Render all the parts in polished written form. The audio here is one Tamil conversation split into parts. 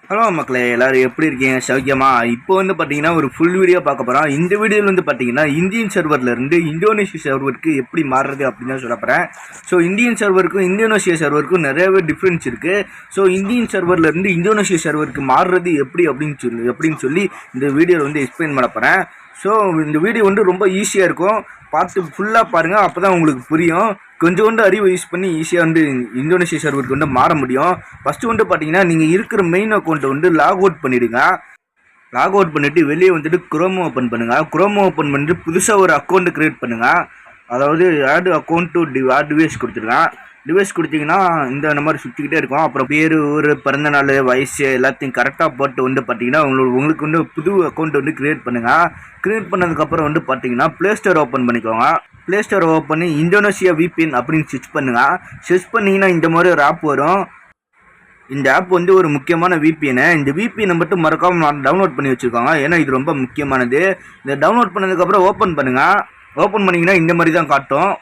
ஹலோ மக்களே, எல்லாரும் எப்படி இருக்கீங்க? சௌக்கியமா? இப்போ வந்து பார்த்தீங்கன்னா ஒரு ஃபுல் வீடியோ பார்க்க போகிறோம். இந்த வீடியோவில் வந்து பார்த்தீங்கன்னா இந்தியன் சர்வர்லேருந்து இந்தோனேஷியா சர்வருக்கு எப்படி மாறுறது அப்படின்னு தான் சொல்ல போகிறேன். ஸோ இந்தியன் சர்வருக்கும் இந்தோனேஷியா சர்வருக்கும் நிறையவே டிஃப்ரென்ஸ் இருக்குது. ஸோ இந்தியன் சர்வர்லேருந்து இந்தோனேஷியா சர்வருக்கு மாறுறது எப்படின்னு சொல்லி இந்த வீடியோவில் வந்து எக்ஸ்பிளைன் பண்ண போகிறேன். ஸோ இந்த வீடியோ வந்து ரொம்ப ஈஸியாக இருக்கும். பார்த்து ஃபுல்லாக பாருங்கள், அப்போ தான் உங்களுக்கு புரியும். கொஞ்சோண்டு அறிவு யூஸ் பண்ணி ஈஸியாக வந்து இந்தோனேஷியா சர்வருக்கு வந்து மாற முடியும். ஃபஸ்ட்டு வந்து பார்த்தீங்கன்னா நீங்கள் இருக்கிற மெயின் அக்கௌண்ட்டை வந்து லாக் அவுட் பண்ணிவிடுங்க. லாக் அவுட் பண்ணிவிட்டு வெளியே வந்துட்டு குரோம் ஓப்பன் பண்ணுங்கள். குரோம் ஓப்பன் பண்ணிட்டு புதுசாக ஒரு அக்கௌண்ட்டு க்ரியேட் பண்ணுங்கள். அதாவது ஆட் அக்கௌண்ட் டு டிவைஸ் கொடுத்துருங்க. டிவைஸ் கொடுத்தீங்கன்னா இந்த நம்பர் சுற்றிக்கிட்டே இருக்கும். அப்புறம் பேர், ஊர், பிறந்த நாள், வயசு எல்லாத்தையும் கரெக்டாக போட்டு வந்து பார்த்தீங்கன்னா உங்களுக்கு வந்து புது அக்கௌண்ட் வந்து க்ரியேட் பண்ணுங்கள். க்ரியேட் பண்ணதுக்கப்புறம் வந்து பார்த்தீங்கன்னா ப்ளே ஸ்டோர் ஓப்பன் பண்ணிக்கோங்க. ப்ளே ஸ்டோர் ஓப்பன் பண்ணி இந்தோனேஷியா விபிஎன் அப்படின்னு சர்ச் பண்ணுங்கள். சர்ச் பண்ணிங்கன்னா இந்த மாதிரி ஒரு ஆப் வரும். இந்த ஆப் வந்து ஒரு முக்கியமான விபிஎன். இந்த விபிஎனை மட்டும் மறக்காமல் டவுன்லோட் பண்ணி வச்சுருக்காங்க, ஏன்னா இது ரொம்ப முக்கியமானது. இதை டவுன்லோட் பண்ணதுக்கப்புறம் ஓப்பன் பண்ணுங்கள். ஓப்பன் பண்ணிங்கன்னா இந்த மாதிரி தான் காட்டும்.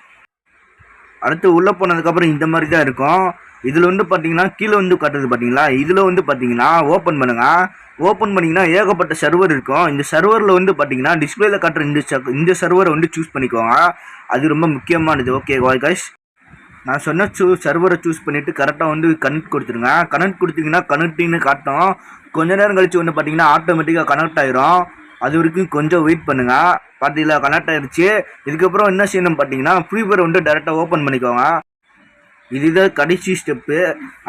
அடுத்து உள்ளே போனதுக்கப்புறம் இந்த மாதிரி தான் இருக்கும். இதில் வந்து பார்த்தீங்கன்னா கீழே வந்து காட்டுறது பார்த்தீங்களா, இதில் வந்து பார்த்தீங்கன்னா ஓப்பன் பண்ணுங்கள். ஓப்பன் பண்ணிங்கன்னா ஏகப்பட்ட சர்வர் இருக்கும். இந்த சர்வரில் வந்து பார்த்தீங்கன்னா டிஸ்பிளேல காட்டுற இந்த சர்வரை வந்து சூஸ் பண்ணிக்கோங்க. அது ரொம்ப முக்கியமானது. ஓகே காய்ஸ், நான் சொன்ன சர்வரை சூஸ் பண்ணிவிட்டு கரெக்டாக வந்து கனெக்ட் கொடுத்துருங்க. கனெக்ட் கொடுத்தீங்கன்னா கனெக்டிங்னு காட்டும். கொஞ்ச நேரம் கழித்து வந்து பார்த்தீங்கன்னா ஆட்டோமேட்டிக்காக கனெக்ட் ஆயிரும். அது வரைக்கும் கொஞ்சம் வெயிட் பண்ணுங்கள். பார்த்தீங்களா, கனெக்ட் ஆகிடுச்சு. இதுக்கப்புறம் என்ன செய்யணும் பார்த்தீங்கன்னா ஃப்ரீ ஃபயர் வந்து டேரெக்டாக ஓப்பன் பண்ணிக்கோங்க. இதுதான் கடைசி ஸ்டெப்பு.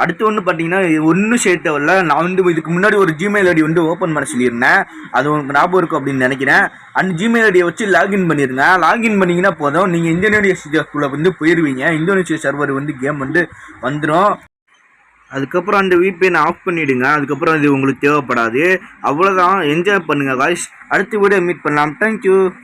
அடுத்து வந்து பார்த்தீங்கன்னா ஒன்றும் சேர்த்தவில்லை. நான் வந்து இதுக்கு முன்னாடி ஒரு ஜிமெயில் ஐடி வந்து ஓப்பன் பண்ண சொல்லியிருந்தேன். அது உங்களுக்கு ஞாபகம் இருக்கும் அப்படின்னு நினைக்கிறேன். அந்த ஜிமெயில் ஐடியை வச்சு லாகின் பண்ணிடுங்க. லாகின் பண்ணிங்கன்னா போதும், நீங்கள் இந்தோனேஷியாக்குள்ளே வந்து போயிடுவீங்க. இந்தோனேஷியா சர்வர் வந்து கேம் வந்து வந்துடும். அதுக்கப்புறம் அந்த விபிஎன் ஆஃப் பண்ணிவிடுங்க. அதுக்கப்புறம் அது உங்களுக்கு தேவைப்படாது. அவ்வளோதான், என்ஜாய் பண்ணுங்கள் காய்ஸ். அடுத்த வீடியோ மீட் பண்ணலாம். தேங்க்யூ.